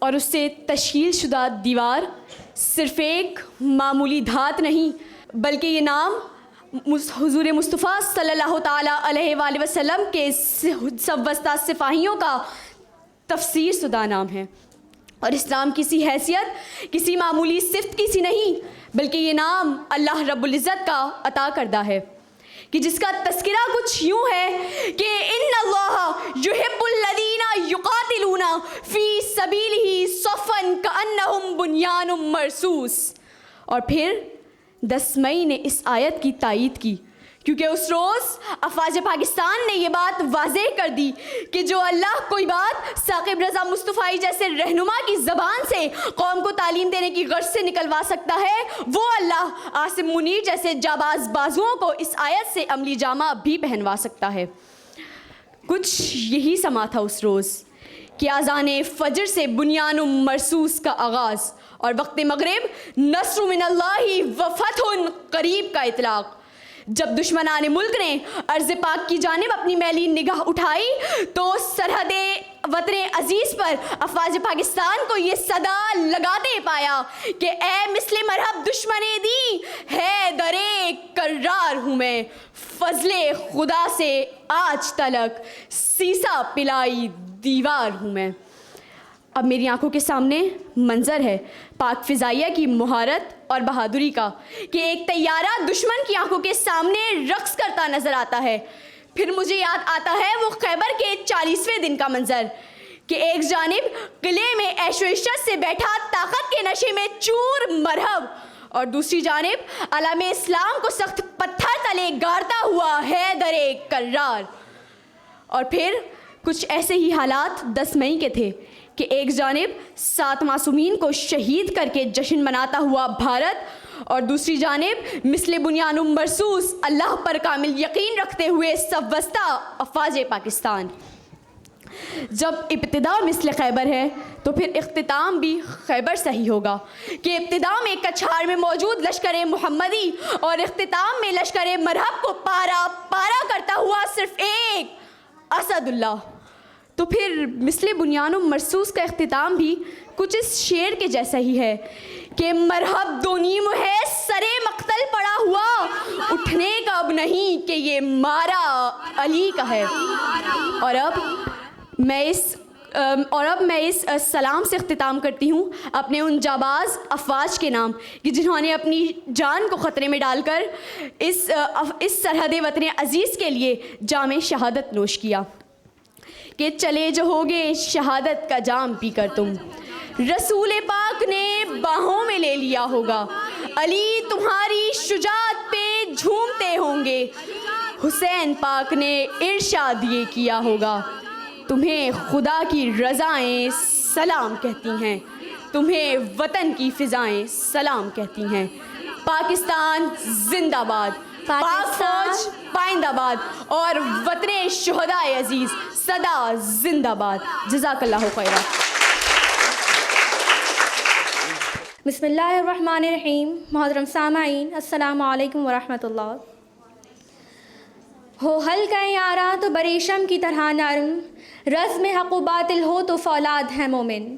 اور اس سے تشکیل شدہ دیوار صرف ایک معمولی دھات نہیں بلکہ یہ نام حضور مصطفیٰ صلی اللہ تعالیٰ علیہ وآلہ وسلم کے سبوستہ سپاہیوں کا تفسیر شدہ نام ہے. اور اسلام کسی حیثیت کسی معمولی صفت کی سی نہیں بلکہ یہ نام اللہ رب العزت کا عطا کردہ ہے کہ جس کا تذکرہ کچھ یوں ہے کہ ان اللہ یحب الذین یقاتلون فی سبیلہ صفا کأنہم بنیان مرصوص. اور پھر 10 مئی نے اس آیت کی تائید کی کیونکہ اس روز افواج پاکستان نے یہ بات واضح کر دی کہ جو اللہ کوئی بات ثاقب رضا مصطفی جیسے رہنما کی زبان سے قوم کو تعلیم دینے کی غرض سے نکلوا سکتا ہے وہ اللہ عاصم منیر جیسے جاباز بازوؤں کو اس آیت سے عملی جامہ بھی پہنوا سکتا ہے. کچھ یہی سما تھا اس روز کہ اذان فجر سے بنیان مرصوص کا آغاز اور وقت مغرب نصر من اللہ و فتح قریب کا اطلاق. جب دشمنان ملک نے ارض پاک کی جانب اپنی میلی نگاہ اٹھائی تو سرحد وطن عزیز پر افواج پاکستان کو یہ صدا لگاتے پایا کہ اے مثل مرحب دشمن دی ہے درے کرار ہوں میں فضل خدا سے آج تلک سیسا پلائی دیوار ہوں میں. اب میری آنکھوں کے سامنے منظر ہے پاک فضائیہ کی مہارت اور بہادری کا کہ ایک طیارہ دشمن کی آنکھوں کے سامنے رقص کرتا نظر آتا ہے. پھر مجھے یاد آتا ہے وہ خیبر کے 40ویں دن کا منظر کہ ایک جانب قلعے میں عیش و عشرت سے بیٹھا طاقت کے نشے میں چور مرہب اور دوسری جانب علم اسلام کو سخت پتھر تلے گاڑتا ہوا حیدر کرار. اور پھر کچھ ایسے ہی حالات 10 مئی کے تھے کہ ایک جانب 7 معصومین کو شہید کر کے جشن مناتا ہوا بھارت اور دوسری جانب مثل بنیان مرصوص اللہ پر کامل یقین رکھتے ہوئے سبوستہ افواج پاکستان. جب ابتدا مثل خیبر ہے تو پھر اختتام بھی خیبر صحیح ہوگا کہ ابتدا میں کچھار میں موجود لشکر محمدی اور اختتام میں لشکر مرہب کو پارا پارا کرتا ہوا صرف ایک اسد اللہ. تو پھر مثل بنیان مرصوص کا اختتام بھی کچھ اس شعر کے جیسا ہی ہے کہ مرحب دونیم ہے سرے مقتل پڑا ہوا اٹھنے کا اب نہیں کہ یہ مارا علی کا ہے. اور اب میں اس سلام سے اختتام کرتی ہوں اپنے ان جاباز افواج کے نام کہ جنہوں نے اپنی جان کو خطرے میں ڈال کر اس سرحد وطن عزیز کے لیے جام شہادت نوش کیا کہ چلے جو ہوگے شہادت کا جام پی کر تم رسول پاک نے باہوں میں لے لیا ہوگا علی تمہاری شجاعت پہ جھومتے ہوں گے حسین پاک نے ارشاد یہ کیا ہوگا تمہیں خدا کی رضائیں سلام کہتی ہیں تمہیں وطن کی فضائیں سلام کہتی ہیں. پاکستان زندہ باد پاک فوج پائندہ باد اور وطن شہدائے عزیز صدا زندہ باد. جزاک اللہ خیرہ. بسم اللہ الرحمن الرحیم. محترم سامعین السلام علیکم ورحمۃ اللہ. ہو حلقہ یاراں تو بریشم کی طرح نرم رزم حق و باطل ہو تو فولاد ہے مومن.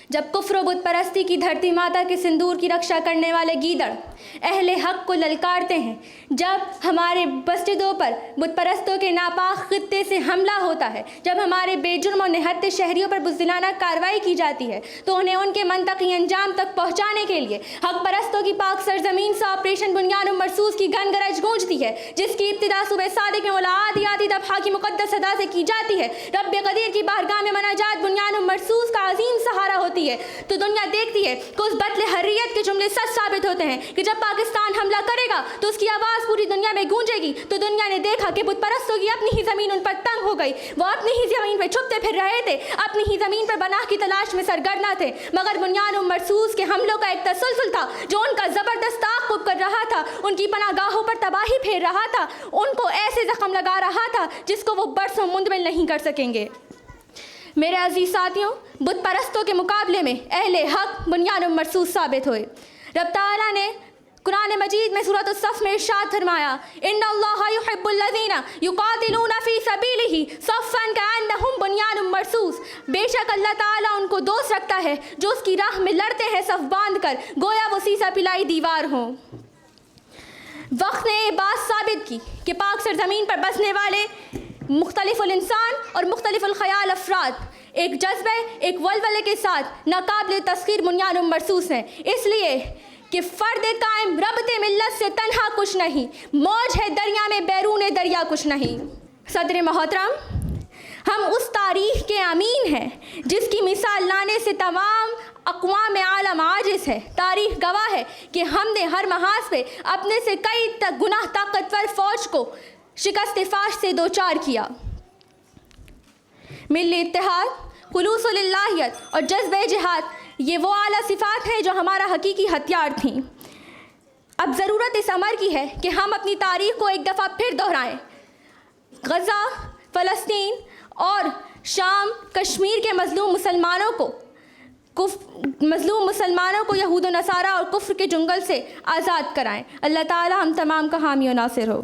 جب کفر و بت پرستی کی دھرتی ماتا کے سندور کی رکشا کرنے والے گیدڑ اہل حق کو للکارتے ہیں, جب ہمارے مسجدوں پر بت پرستوں کے ناپاک خطے سے حملہ ہوتا ہے, جب ہمارے بے جرم و نہتے شہریوں پر بزدلانہ کارروائی کی جاتی ہے تو انہیں ان کے منطقی انجام تک پہنچانے کے لیے حق پرستوں کی پاک سرزمین سے آپریشن بنیان مرصوص کی گن گرج گونجتی ہے, جس کی ابتدا صبح صادق مولا آدی آدی دفعہ کی مقدس صدا سے کی جاتی ہے. رب قدیر کی بارگاہ میں مناجات بنیان مرصوص کا عظیم سہارا ہوتی ہے تو دنیا دیکھتی ہے کہ اس بطل حریت کے جملے سچ ثابت ہوتے ہیں کہ جب پاکستان حملہ کرے گا تو اس کی آواز پوری دنیا میں گونجے گی. تو دنیا نے دیکھا کہ بت پرستوں کی اپنی ہی زمین ان پر تنگ ہو گئی, وہ اپنی ہی زمین پہ چھپتے پھر رہے تھے, اپنی ہی زمین پر پناہ کی تلاش میں سرگرداں تھے, مگر بنیان مرصوص کے حملوں کا ایک تسلسل تھا جو ان کا زبردست تعاقب کر رہا تھا, ان کی پناہ گاہوں پر تباہی پھیر رہا تھا, ان کو ایسے زخم لگا رہا تھا جس کو وہ برسوں مندمل نہیں کر سکیں گے. میرے عزیز ساتھیوں, بت پرستوں کے مقابلے میں اہل حق بنیان مرصوص ثابت ہوئے. رب تعالیٰ نے कुरान मजीद में सूरत अस-सफ में इरशाद फरमाया, इन्नल्लाहा युहिब्बुल्लज़ीना युकातिलूना फ़ी सबीलिही सफ़्फ़न कअन्नहुम बुनियानुम मरसूस। बेशक अल्लाह ताला उनको दोस्त रखता है जो उसकी राह में लड़ते हैं सफ़ बांध कर, गोया वो सीसा पिलाई दीवार हों। वक्त ने ये बात साबित की कि पाक सरजमीन पर बसने वाले मुख्तलिफुल इंसान और मुख्तलिफुल ख़याल अफराद एक जज्बे, एक वलवले के साथ नाकाबिल तस्खीर बुनियानुम मरसूस हैं, इसलिए कि फ़र्द कायम रबते मिल्लत से तन्हा कुछ नहीं, मौज है दरिया में बैरून दरिया कुछ नहीं। सदर मोहतरम, हम उस तारीख़ के अमीन हैं जिसकी मिसाल लाने से तमाम अक़वाम आलम आजिज़ है। तारीख़ गवाह है कि हमने हर महाज पे अपने से कई गुनाह ताकतवर फ़ौज को शिकस्त फाश से दो चार किया। मिल्ली इत्तेहाद, खुलूसुल इल्लाहियत और जज्बे जिहाद, ये वो आला सिफ़ात हैं जो हमारा हकीकी हथियार थीं। अब ज़रूरत इस अमर की है कि हम अपनी तारीख़ को एक दफ़ा फिर दोहराएं। गज़ा, फ़लस्तीन और शाम, कश्मीर के मज़लूम मुसलमानों को यहूद व नसारा और कुफ्र के जुंगल से आज़ाद कराएं। अल्लाह ताला हम तमाम का हामी व नासिर हो।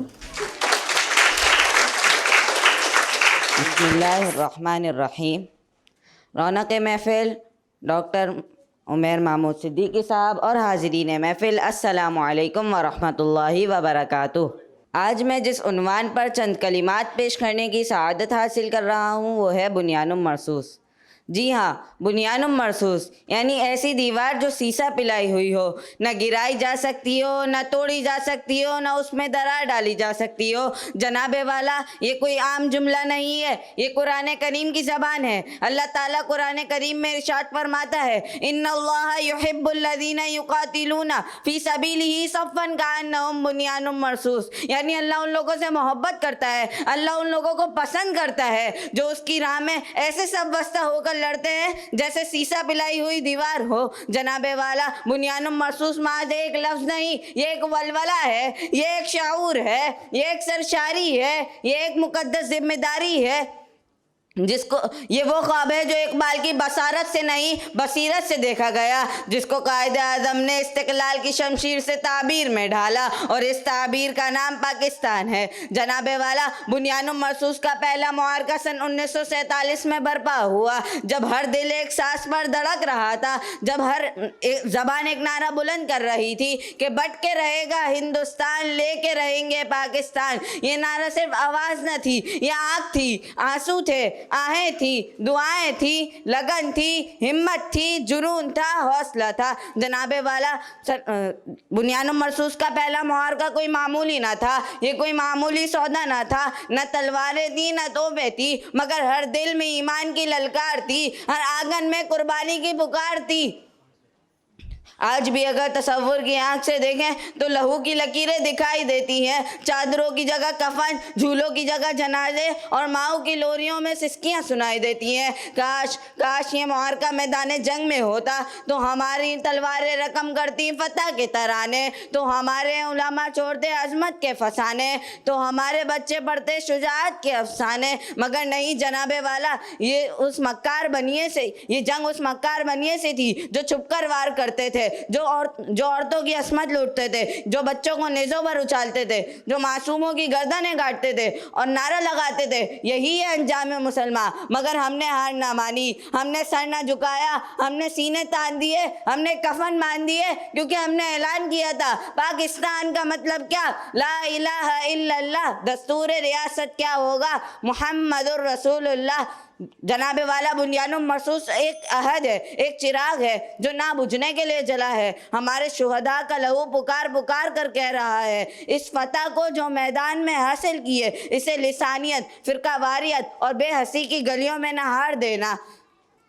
बिस्मिल्लाहिर्रहमानिर्रहीम। रौनक महफ़िल डॉक्टर उमैर महमूद सिद्दीकी साहब और हाज़रीन महफ़िल, अस्सलामु अलैकुम व रहमतुल्लाहि व बरकातुहू। आज मैं जिस उन्वान पर चंद कलिमात पेश करने की सआदत हासिल कर रहा हूँ वो है बुनियानुम मरसूस। जी हाँ, बुनियानुम मरसूस यानी ऐसी दीवार जो सीसा पिलाई हुई हो, न गिराई जा सकती हो, न तोड़ी जा सकती हो, न उसमें दरार डाली जा सकती हो। जनाबे वाला, ये कोई आम जुमला नहीं है, ये कुरान करीम की ज़बान है। अल्लाह ताला कुरान करीम में इरशाद फरमाता है, इन्नल्लाहा युहिब्बुल्लज़ीना युकातिलूना फ़ी सबीलिही सफ़्फ़न कअन्नहुम बुनियानुम मरसूस, यानी अल्लाह उन लोगों से मोहब्बत करता है, अल्लाह उन लोगों को पसंद करता है जो उसकी राह में ऐसे सब वस्ता होकर लड़ते हैं जैसे सीसा पिलाई हुई दीवार हो। जनाबे वाला, बुनियानुम मरसूस माद एक लफ्ज़ नहीं, ये एक वलवला है, ये एक शाऊर है, ये एक सरशारी है, ये एक मुकद्दस जिम्मेदारी है, जिसको ये वो ख्वाब है जो इकबाल की बसारत से नहीं बसीरत से देखा गया, जिसको कायदे आज़म ने इस्तिक़लाल की शमशीर से ताबीर में ढाला और इस ताबीर का नाम पाकिस्तान है। जनाबे वाला, बुनियानुम मरसूस का पहला मुआरका सन 1947 में बर्पा हुआ, जब हर दिल एक सांस पर धड़क रहा था, जब हर ज़बान एक नारा बुलंद कर रही थी कि बट के रहेगा हिंदुस्तान, लेके रहेंगे पाकिस्तान। ये नारा सिर्फ आवाज़ न थी, ये आँख थी, आंसू थे, आहें थी, दुआएं थी, लगन थी, हिम्मत थी, जुनून था, हौसला था। जनाबे वाला, बुनियानुम मरसूस का पहला मुहारका कोई मामूली ना था, ये कोई मामूली सौदा ना था, न तलवारें थी न तोपें थी, मगर हर दिल में ईमान की ललकार थी, हर आंगन में कुर्बानी की पुकार थी। आज भी अगर तसव्वुर की आंख से देखें तो लहू की लकीरें दिखाई देती हैं। चादरों की जगह कफन, झूलों की जगह जनाजे और माओ की लोरियों में सिसकियां सुनाई देती हैं। काश काश ये मुआरका मैदान जंग में होता तो हमारी तलवारें रकम करती फतह के तराने, तो हमारे उलमा छोड़ते अजमत के फसाने, तो हमारे बच्चे पढ़ते शुजाअत के अफसाने। मगर नहीं जनाबे वाला, ये उस मक्कार बनिए से, ये जंग उस मक्कार बनिए से थी जो छुपकर वार करते थे, जो औरतों की असमत लूटते थे, जो बच्चों को नेज़ों पर उछालते थे, जो मासूमों की गर्दनें काटते थे और नारा लगाते थे, यही है अंजाम मुसलमान। मगर हमने हार ना मानी, हमने सर ना झुकाया, हमने सीने तान दिए, हमने कफन मान दिए, क्योंकि हमने ऐलान किया था पाकिस्तान का मतलब क्या, ला इलाहा इल्लल्लाह, दस्तूर रियासत क्या होगा, मुहम्मदुर रसूलुल्लाह। जनाबे वाला, बुनियानुम मरसूस एक अहद है, एक चिराग है जो ना बुझने के लिए जला है। हमारे शुहदा का लहू पुकार पुकार कर कह रहा है, इस फतह को जो मैदान में हासिल किए, इसे लिसानियत, फ़िरका वारियत और बेहसी की गलियों में न हार देना।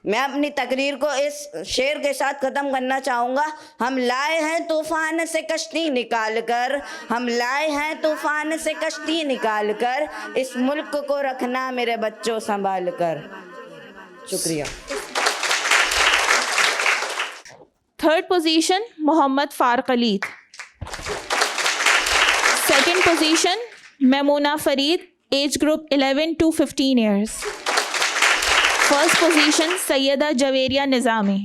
मैं अपनी तकरीर को इस शेर के साथ ख़त्म करना चाहूँगा। हम लाए हैं तूफ़ान से कश्ती निकाल कर, हम लाए हैं तूफ़ान से कश्ती निकाल कर, इस मुल्क को रखना मेरे बच्चों संभाल कर। शुक्रिया। Third position Mohammad Farooq Aleed. Second position Maimoona Farid, age group 11 to 15 years। First position Syeda Javeria Nizami.